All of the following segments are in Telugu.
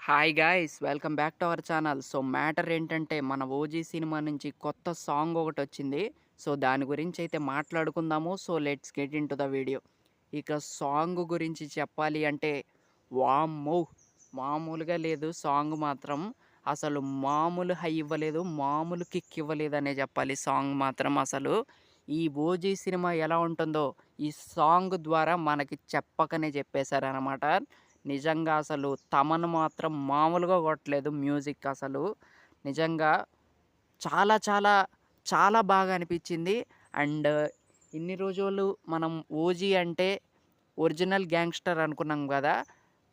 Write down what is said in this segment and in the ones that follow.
Hi guys! Welcome back to our channel. So, matter ఏంటంటే మన 'ఓజీ' సినిమా నుంచి కొత్త సాంగ్ ఒకటొచ్చింది. సో, దాని గురించయితే మాట్లాడుకుందాము. So, let's get into the video. ఇక సాంగ్ గురించి చెప్పాలి అంటే వామ్మో! మామూలుగా లేదు సాంగ్ మాత్రం. అసలు మామూలు హై ఇవ్వలేదు, మామూలు కిక్ ఇవ్వలేదనే చెప్పాలి సాంగ్ మాత్రం అసలు. ఈ 'ఓజీ' సినిమా ఎలా ఉంటుందో ఈ సాంగ్ ద్వారా మనకి చెప్పకనే చెప్పేశారనమాట. నిజంగా అసలు తమన్ మాత్రం మామూలుగా కొట్టలేదు మ్యూజిక్ అసలు. నిజంగా చాలా చాలా చాలా బాగా అనిపించింది. అండ్ ఇన్ని రోజులు మనం 'ఓజీ' అంటే ఒరిజినల్ గ్యాంగ్‌స్టర్ అనుకున్నాం గదా!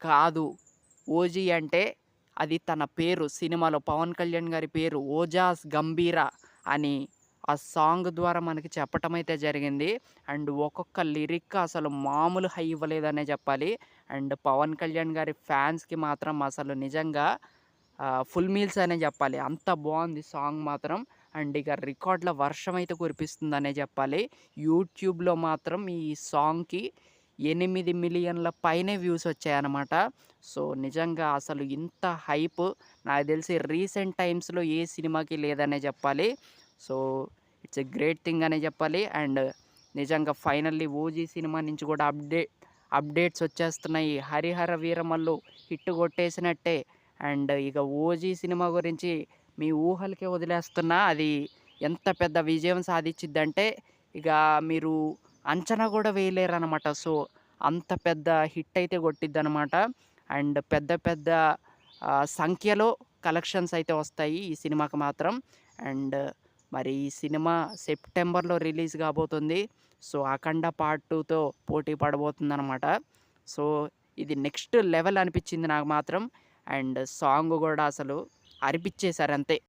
కాదు. 'ఓజీ' అంటే అది తన పేరు సినిమాలో 'పవన్ కళ్యాణ్' గారి పేరు 'ఓజాస్ గంభీర' అని ఆ సాంగ్ ద్వారా మనకి చెప్పటమైతే జరిగింది. అండ్ ఒక్కొక్క లిరిక్ అసలు మామూలు హై ఇవ్వలేదనే జెప్పాలి. అండ్ 'పవన్ కళ్యాణ్' గారి ఫ్యాన్స్‌కి మాత్రం అసలు నిజంగా ఫుల్ మీల్స్ అనే జెప్పాలి. అంత బావుంది సాంగ్ మాత్రం. అండ్ ఇక రికార్డ్‌ల వర్షమైతే కురిపిస్తుందనే జెప్పాలి. యూట్యూబ్‌లో మాత్రం ఈ సాంగ్‌కి 8,000,000 పైనే వ్యూస్ వచ్చాయన్నమాట. సో, నిజంగా అసలు ఇంత హైప్ నాకు తెలిసి రీసెంట్ టైమ్స్‌లో ఏ సినిమాకి లేదనే జెప్పాలి. So, it's a great thing అనే జెప్పాలి. అండ్ నిజంగా ఫైనల్లీ 'ఓజీ' సినిమా నుంచి గూడా అప్డేట్స్ వచ్చేస్తున్నాయి. 'హరిహర వీరమల్లు' హిట్ కొట్టేసినట్టే. అండ్ ఇక 'ఓజీ' సినిమా గురించి మీ ఊహలకే వదిలేస్తున్నా. అది ఎంత పెద్ద విజయం సాధిచ్చిద్దంటే ఇక మీరు అంచనా గూడా వేయలేరనమాట. సో, అంత పెద్ద హిట్ అయితే కొట్టిద్దనమాట. అండ్ పెద్ద పెద్ద సంఖ్యలో కలెక్షన్స్ అయితే వస్తాయి ఈ సినిమాకి మాత్రం. అండ్ మరి ఈ సినిమా సెప్టెంబర్‌లో రిలీజ్ కాబోతుంది. సో, 'అఖండ పార్ట్ 2'తో పోటీ పడబోతుందనమాట. సో, ఇది నెక్స్ట్ లెవెల్ అనిపిచ్చింది నాకు మాత్రం. అండ్ సాంగ్ గూడా అసలు అరిపిచ్చేసారంతే.